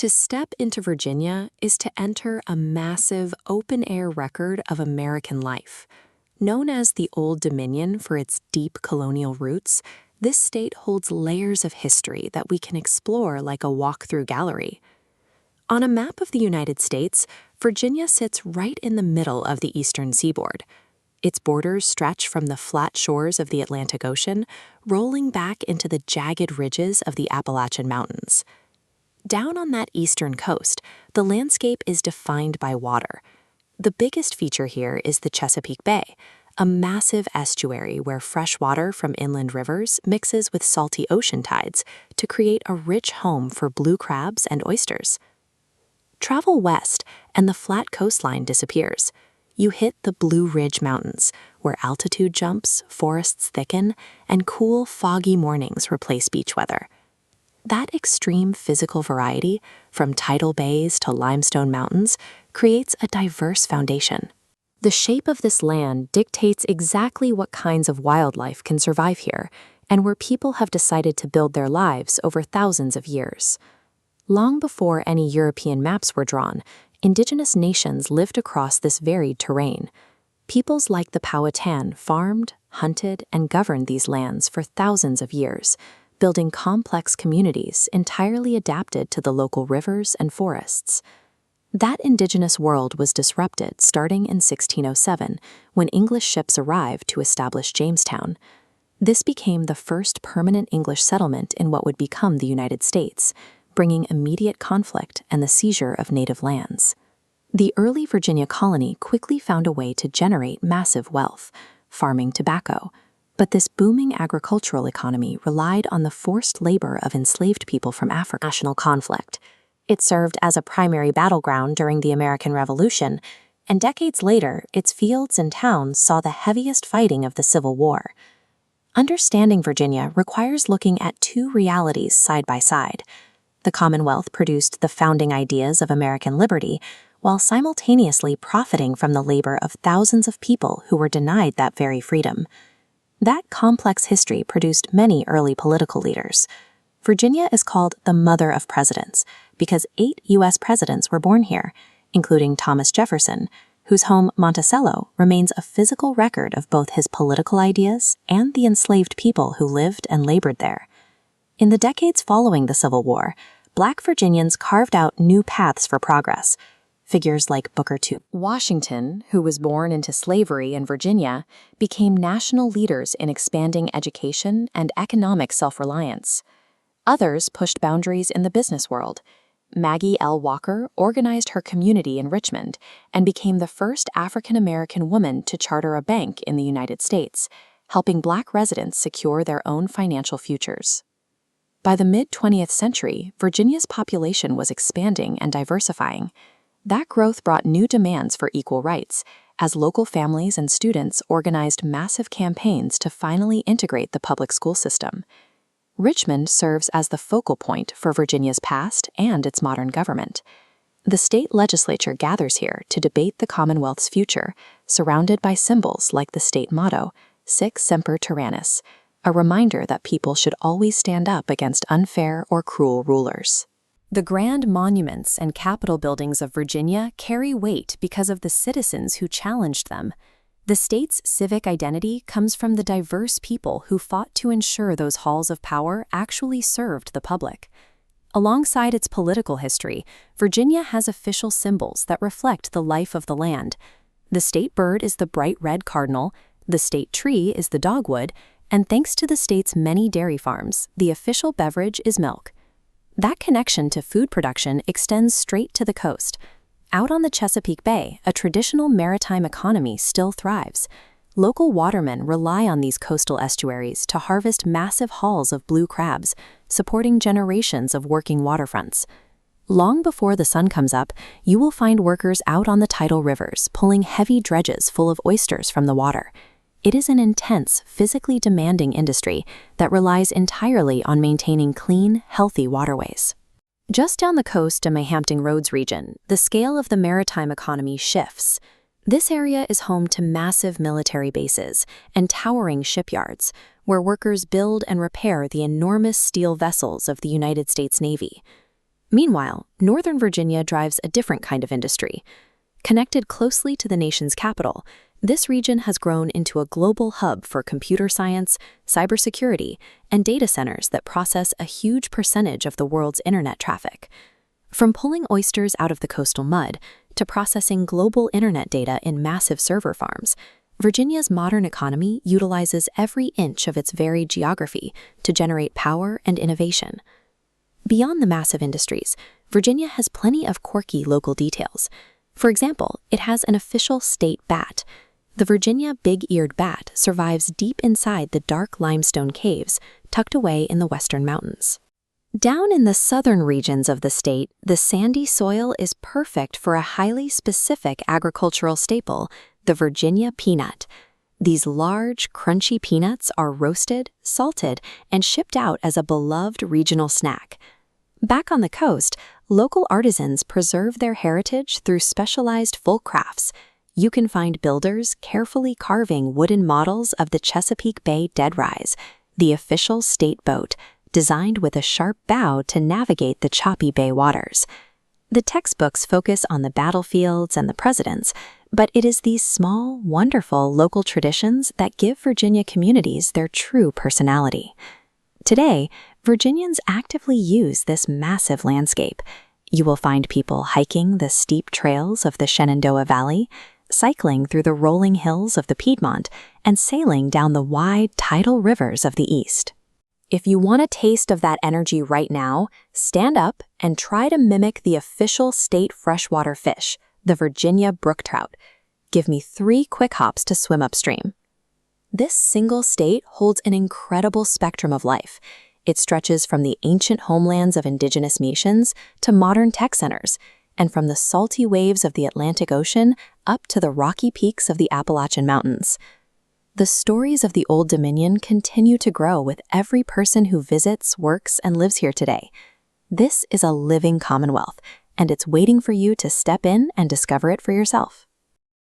To step into Virginia is to enter a massive open-air record of American life. Known as the Old Dominion for its deep colonial roots, this state holds layers of history that we can explore like a walk-through gallery. On a map of the United States, Virginia sits right in the middle of the eastern seaboard. Its borders stretch from the flat shores of the Atlantic Ocean, rolling back into the jagged ridges of the Appalachian Mountains. Down on that eastern coast, the landscape is defined by water. The biggest feature here is the Chesapeake Bay, a massive estuary where fresh water from inland rivers mixes with salty ocean tides to create a rich home for blue crabs and oysters. Travel west, and the flat coastline disappears. You hit the Blue Ridge Mountains, where altitude jumps, forests thicken, and cool, foggy mornings replace beach weather. That extreme physical variety, from tidal bays to limestone mountains, creates a diverse foundation. The shape of this land dictates exactly what kinds of wildlife can survive here, and where people have decided to build their lives over thousands of years. Long before any European maps were drawn, indigenous nations lived across this varied terrain. Peoples like the Powhatan farmed, hunted, and governed these lands for thousands of years, building complex communities entirely adapted to the local rivers and forests. That indigenous world was disrupted starting in 1607, when English ships arrived to establish Jamestown. This became the first permanent English settlement in what would become the United States, bringing immediate conflict and the seizure of native lands. The early Virginia colony quickly found a way to generate massive wealth, farming tobacco. But this booming agricultural economy relied on the forced labor of enslaved people from Africa. National conflict. It served as a primary battleground during the American Revolution, and decades later, its fields and towns saw the heaviest fighting of the Civil War. Understanding Virginia requires looking at two realities side by side. The Commonwealth produced the founding ideas of American liberty, while simultaneously profiting from the labor of thousands of people who were denied that very freedom. That complex history produced many early political leaders. Virginia is called the mother of presidents because 8 U.S. presidents were born here, including Thomas Jefferson, whose home Monticello remains a physical record of both his political ideas and the enslaved people who lived and labored there. In the decades following the Civil War, Black Virginians carved out new paths for progress. Figures like Booker T. Washington, who was born into slavery in Virginia, became national leaders in expanding education and economic self-reliance. Others pushed boundaries in the business world. Maggie L. Walker organized her community in Richmond and became the first African-American woman to charter a bank in the United States, helping Black residents secure their own financial futures. By the mid-20th century, Virginia's population was expanding and diversifying. That growth brought new demands for equal rights, as local families and students organized massive campaigns to finally integrate the public school system. Richmond serves as the focal point for Virginia's past and its modern government. The state legislature gathers here to debate the Commonwealth's future, surrounded by symbols like the state motto, Sic Semper Tyrannis, a reminder that people should always stand up against unfair or cruel rulers. The grand monuments and Capitol buildings of Virginia carry weight because of the citizens who challenged them. The state's civic identity comes from the diverse people who fought to ensure those halls of power actually served the public. Alongside its political history, Virginia has official symbols that reflect the life of the land. The state bird is the bright red cardinal, the state tree is the dogwood, and thanks to the state's many dairy farms, the official beverage is milk. That connection to food production extends straight to the coast. Out on the Chesapeake Bay, a traditional maritime economy still thrives. Local watermen rely on these coastal estuaries to harvest massive hauls of blue crabs, supporting generations of working waterfronts. Long before the sun comes up, you will find workers out on the tidal rivers pulling heavy dredges full of oysters from the water. It is an intense, physically demanding industry that relies entirely on maintaining clean, healthy waterways. Just down the coast in my Hampton Roads region, the scale of the maritime economy shifts. This area is home to massive military bases and towering shipyards, where workers build and repair the enormous steel vessels of the United States Navy. Meanwhile, Northern Virginia drives a different kind of industry. Connected closely to the nation's capital, this region has grown into a global hub for computer science, cybersecurity, and data centers that process a huge percentage of the world's internet traffic. From pulling oysters out of the coastal mud to processing global internet data in massive server farms, Virginia's modern economy utilizes every inch of its varied geography to generate power and innovation. Beyond the massive industries, Virginia has plenty of quirky local details. For example, it has an official state bat. The Virginia big-eared bat survives deep inside the dark limestone caves tucked away in the western mountains. Down in the southern regions of the state, the sandy soil is perfect for a highly specific agricultural staple, the Virginia peanut. These large, crunchy peanuts are roasted, salted, and shipped out as a beloved regional snack. Back on the coast, local artisans preserve their heritage through specialized folk crafts. You can find builders carefully carving wooden models of the Chesapeake Bay Dead Rise, the official state boat, designed with a sharp bow to navigate the choppy bay waters. The textbooks focus on the battlefields and the presidents, but it is these small, wonderful local traditions that give Virginia communities their true personality. Today, Virginians actively use this massive landscape. You will find people hiking the steep trails of the Shenandoah Valley, cycling through the rolling hills of the Piedmont, and sailing down the wide tidal rivers of the East. If you want a taste of that energy right now, stand up and try to mimic the official state freshwater fish, the Virginia brook trout. Give me 3 quick hops to swim upstream. This single state holds an incredible spectrum of life. It stretches from the ancient homelands of indigenous nations to modern tech centers, and from the salty waves of the Atlantic Ocean up to the rocky peaks of the Appalachian Mountains. The stories of the Old Dominion continue to grow with every person who visits, works, and lives here today. This is a living Commonwealth, and it's waiting for you to step in and discover it for yourself.